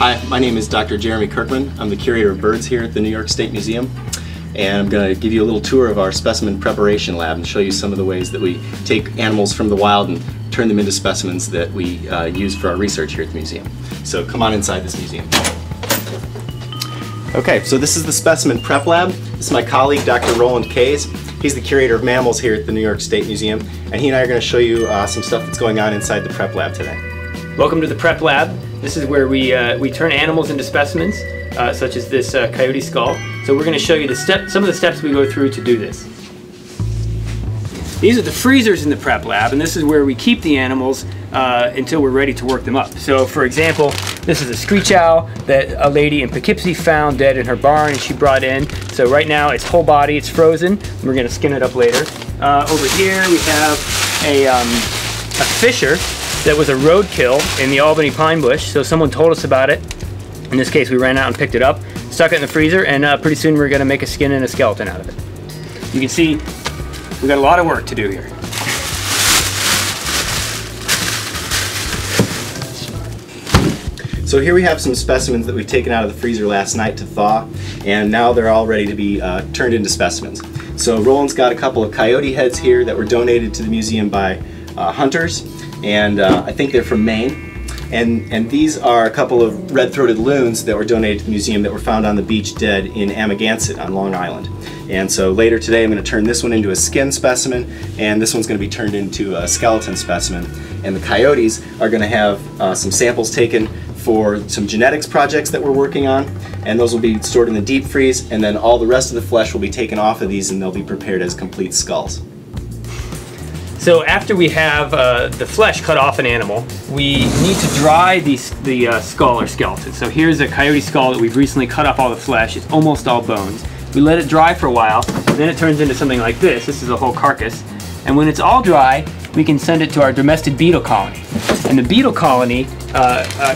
Hi, my name is Dr. Jeremy Kirkman. I'm the curator of birds here at the New York State Museum, and I'm going to give you a little tour of our specimen preparation lab and show you some of the ways that we take animals from the wild and turn them into specimens that we use for our research here at the museum. So come on inside this museum. Okay, so this is the Specimen Prep Lab. This is my colleague, Dr. Roland Kays. He's the curator of mammals here at the New York State Museum, and he and I are going to show you some stuff that's going on inside the Prep Lab today. Welcome to the Prep Lab. This is where we turn animals into specimens, such as this coyote skull. So we're going to show you some of the steps we go through to do this. These are the freezers in the Prep Lab, and this is where we keep the animals until we're ready to work them up. So for example, this is a Screech Owl that a lady in Poughkeepsie found dead in her barn and she brought in. So right now its whole body, it's frozen. We're going to skin it up later. Over here we have a fisher that was a roadkill in the Albany pine bush. So someone told us about it. In this case we ran out and picked it up, stuck it in the freezer, and pretty soon we're going to make a skin and a skeleton out of it. You can see we've got a lot of work to do here. So here we have some specimens that we've taken out of the freezer last night to thaw, and now they're all ready to be turned into specimens. So Roland's got a couple of coyote heads here that were donated to the museum by hunters, and I think they're from Maine. And these are a couple of red-throated loons that were donated to the museum that were found on the beach dead in Amagansett on Long Island. And so later today I'm going to turn this one into a skin specimen, and this one's going to be turned into a skeleton specimen. And the coyotes are going to have some samples taken for some genetics projects that we're working on, and those will be stored in the deep freeze, and then all the rest of the flesh will be taken off of these and they'll be prepared as complete skulls. So after we have the flesh cut off an animal, we need to dry the skull or skeleton. So here's a coyote skull that we've recently cut off all the flesh. It's almost all bones. We let it dry for a while, then it turns into something like this. This is a whole carcass. And when it's all dry, we can send it to our domestic beetle colony. And the beetle colony,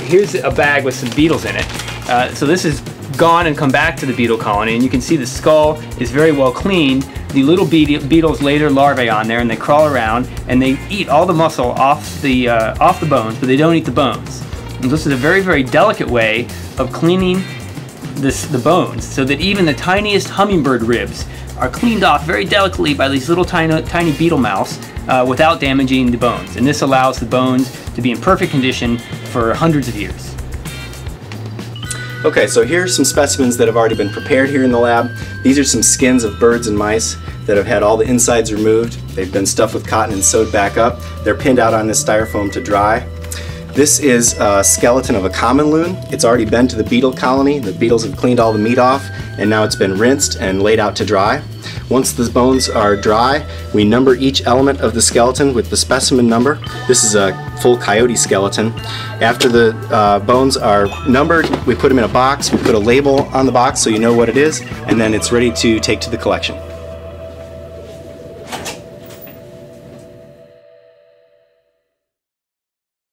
here's a bag with some beetles in it. So this is gone and come back to the beetle colony, and you can see the skull is very well cleaned. The little beetles lay their larvae on there and they crawl around and they eat all the muscle off the bones, but they don't eat the bones. And this is a very, very delicate way of cleaning the bones, so that even the tiniest hummingbird ribs are cleaned off very delicately by these little tiny beetle mouths without damaging the bones. And this allows the bones to be in perfect condition for hundreds of years. Okay, so here's some specimens that have already been prepared here in the lab. These are some skins of birds and mice that have had all the insides removed. They've been stuffed with cotton and sewed back up. They're pinned out on this styrofoam to dry. This is a skeleton of a common loon. It's already been to the beetle colony. The beetles have cleaned all the meat off, and now it's been rinsed and laid out to dry. Once the bones are dry, we number each element of the skeleton with the specimen number. This is a full coyote skeleton. After the bones are numbered, we put them in a box. We put a label on the box so you know what it is, and then it's ready to take to the collection.